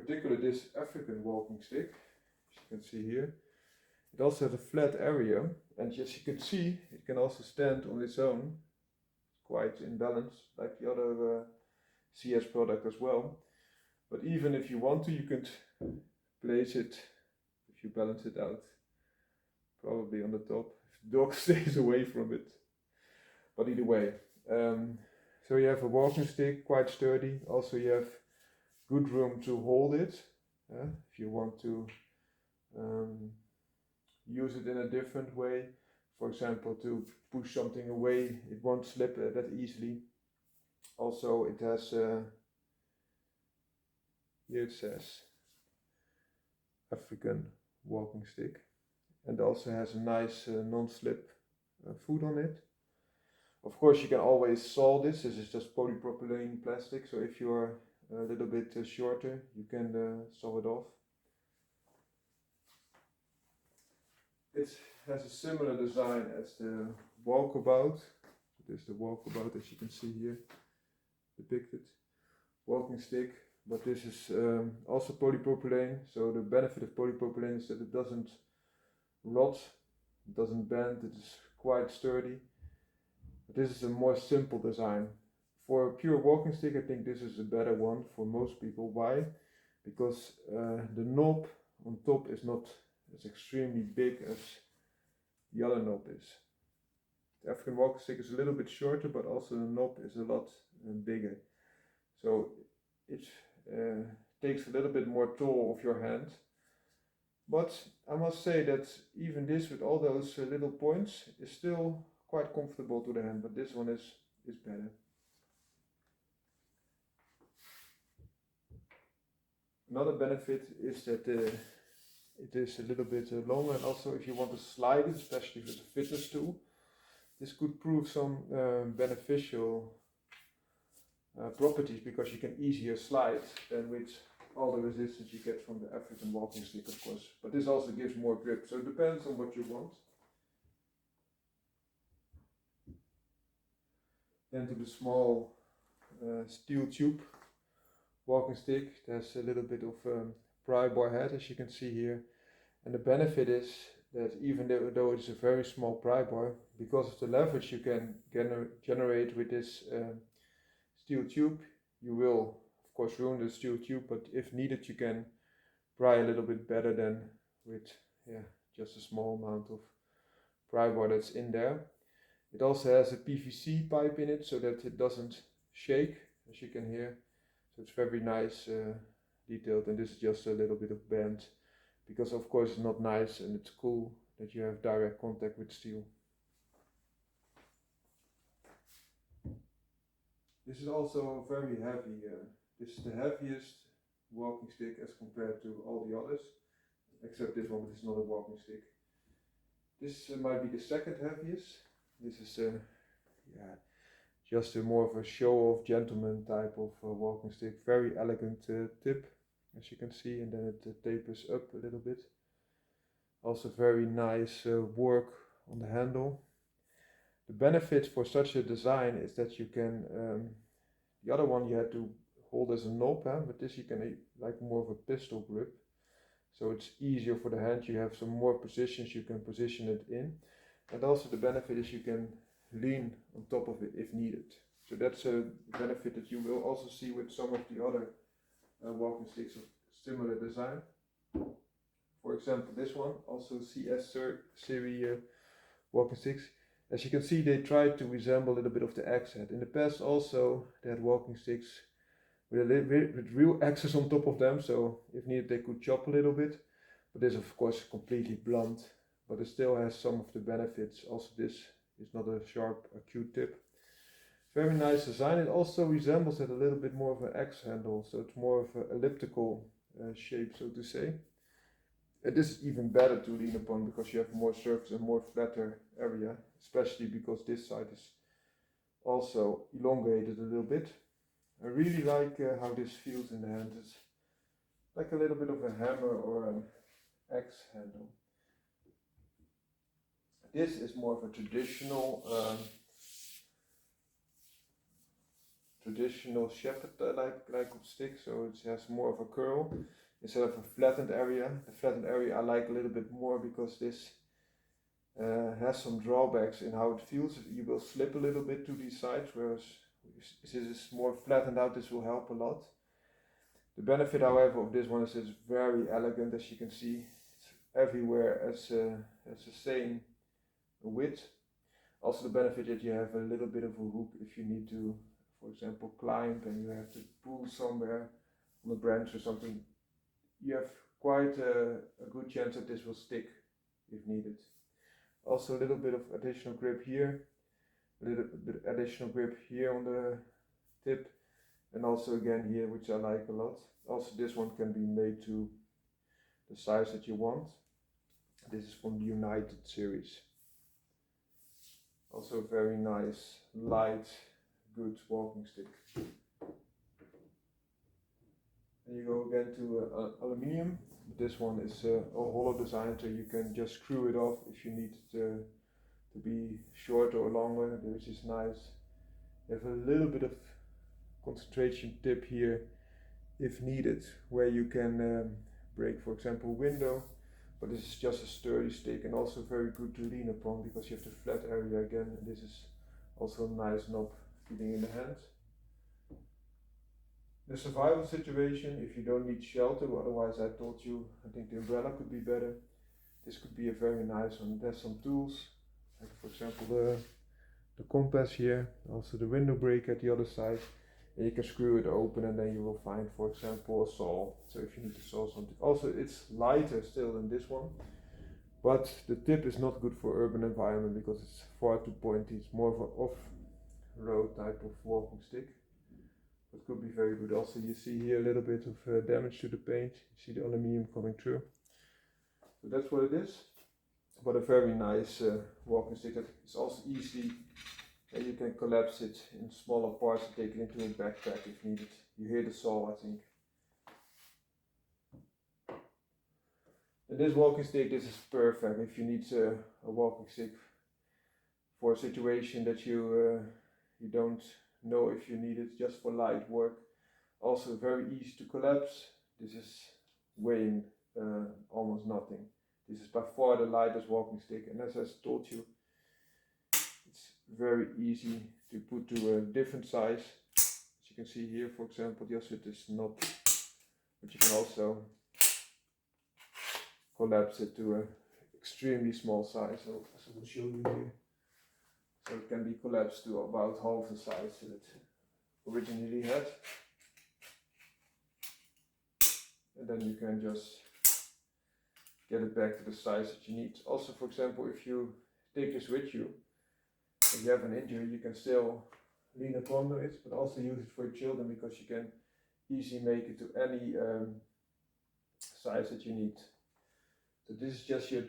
particular this African walking stick, as you can see here, it also has a flat area, and as you can see, it can also stand on its own, quite in balance, like the other CS product as well. But even if you want to, you could place it, if you balance it out, probably on the top, if the dog stays away from it. But either way, so you have a walking stick, quite sturdy. Also you have good room to hold it, if you want to use it in a different way. For example, to push something away, it won't slip that easily. Also it has, here it says African walking stick, and also has a nice non-slip foot on it. Of course you can always saw this is just polypropylene plastic, so if you are a little bit shorter you can saw it off. It has a similar design as the Walkabout. This is the Walkabout, as you can see here depicted, walking stick, but this is also polypropylene. So the benefit of polypropylene is that it doesn't rot, it doesn't bend, it is quite sturdy. But this is a more simple design. For a pure walking stick, I think this is a better one for most people. Why? Because the knob on top is not as extremely big as the other knob is. The African walking stick is a little bit shorter, but also the knob is a lot bigger. So it takes a little bit more toll of your hand. But I must say that even this, with all those little points, is still quite comfortable to the hand, but this one is better. Another benefit is that it is a little bit longer, and also if you want to slide it, especially with a fitness tool, this could prove some beneficial properties, because you can easier slide than with all the resistance you get from the African walking stick, of course. But this also gives more grip, so it depends on what you want. Then to the small steel tube walking stick, it has a little bit of pry bar head, as you can see here. And the benefit is that even though it's a very small pry bar, because of the leverage you can generate with this steel tube, you will of course ruin the steel tube, but if needed you can pry a little bit better than with just a small amount of pry bar that's in there. It also has a PVC pipe in it so that it doesn't shake, as you can hear. So it's very nice detailed, and this is just a little bit of bend, because of course it's not nice and it's cool that you have direct contact with steel. This is also very heavy. This is the heaviest walking stick as compared to all the others, except this one, but it's not a walking stick. This might be the second heaviest. This is just a more of a show-off gentleman type of walking stick. Very elegant tip, as you can see, and then it tapers up a little bit. Also very nice work on the handle. The benefit for such a design is that you can, the other one you had to hold as a knob, but this you can like more of a pistol grip. So it's easier for the hand, you have some more positions you can position it in. And also the benefit is you can lean on top of it if needed. So that's a benefit that you will also see with some of the other walking sticks of similar design. For example, this one, also CS Siri walking sticks. As you can see, they try to resemble a little bit of the axe head. In the past also they had walking sticks with real axes on top of them, so if needed they could chop a little bit. But this of course completely blunt, but it still has some of the benefits. Also this is not a sharp acute tip. Very nice design. It also resembles it a little bit more of an axe handle, so it's more of an elliptical shape, so to say. And this is even better to lean upon because you have more surface and more flatter area, especially because this side is also elongated a little bit. I really like how this feels in the hand. It's like a little bit of a hammer or an axe handle. This is more of a traditional traditional shepherd like of stick, so it has more of a curl instead of a flattened area. The flattened area I like a little bit more because this has some drawbacks in how it feels. You will slip a little bit to these sides, whereas if this is more flattened out, this will help a lot. The benefit, however, of this one is it's very elegant, as you can see. It's everywhere as the same width. Also the benefit that you have a little bit of a hook if you need to, for example, climb and you have to pull somewhere on a branch or something. You have quite a good chance that this will stick if needed. Also a little bit of additional grip here, a little bit additional grip here on the tip, and also again here, which I like a lot. Also this one can be made to the size that you want. This is from the United series. Also very nice, light, good walking stick. And you go again to aluminium. This one is a hollow design, so you can just screw it off if you need it to be shorter or longer, which is nice. You have a little bit of concentration tip here if needed, where you can break, for example, window. But this is just a sturdy stick and also very good to lean upon because you have the flat area again, and this is also a nice knob feeling in the hand. The survival situation, if you don't need shelter, otherwise I told you, I think the umbrella could be better. This could be a very nice one. There's some tools, like for example the compass here, also the window break at the other side. And you can screw it open and then you will find, for example, a saw. So if you need to saw something. Also it's lighter still than this one, but the tip is not good for urban environment because it's far too pointy. It's more of an off-road type of walking stick. It could be very good. Also you see here a little bit of damage to the paint. You see the aluminium coming through. So that's what it is. But a very nice walking stick that is also easy. And you can collapse it in smaller parts and take it into a backpack if needed. You hear the saw, I think. And this walking stick, this is perfect if you need a walking stick for a situation that you don't know if you need it, just for light work. Also very easy to collapse. This is weighing almost nothing. This is by far the lightest walking stick, and as I told you, it's very easy to put to a different size. As you can see here, for example, just with this knob, but you can also collapse it to an extremely small size. So as I will show you here, so it can be collapsed to about half the size that it originally had, and then you can just get it back to the size that you need. Also, for example, if you take this with you, if you have an injury, you can still lean upon it, but also use it for your children because you can easily make it to any size that you need. So this is just your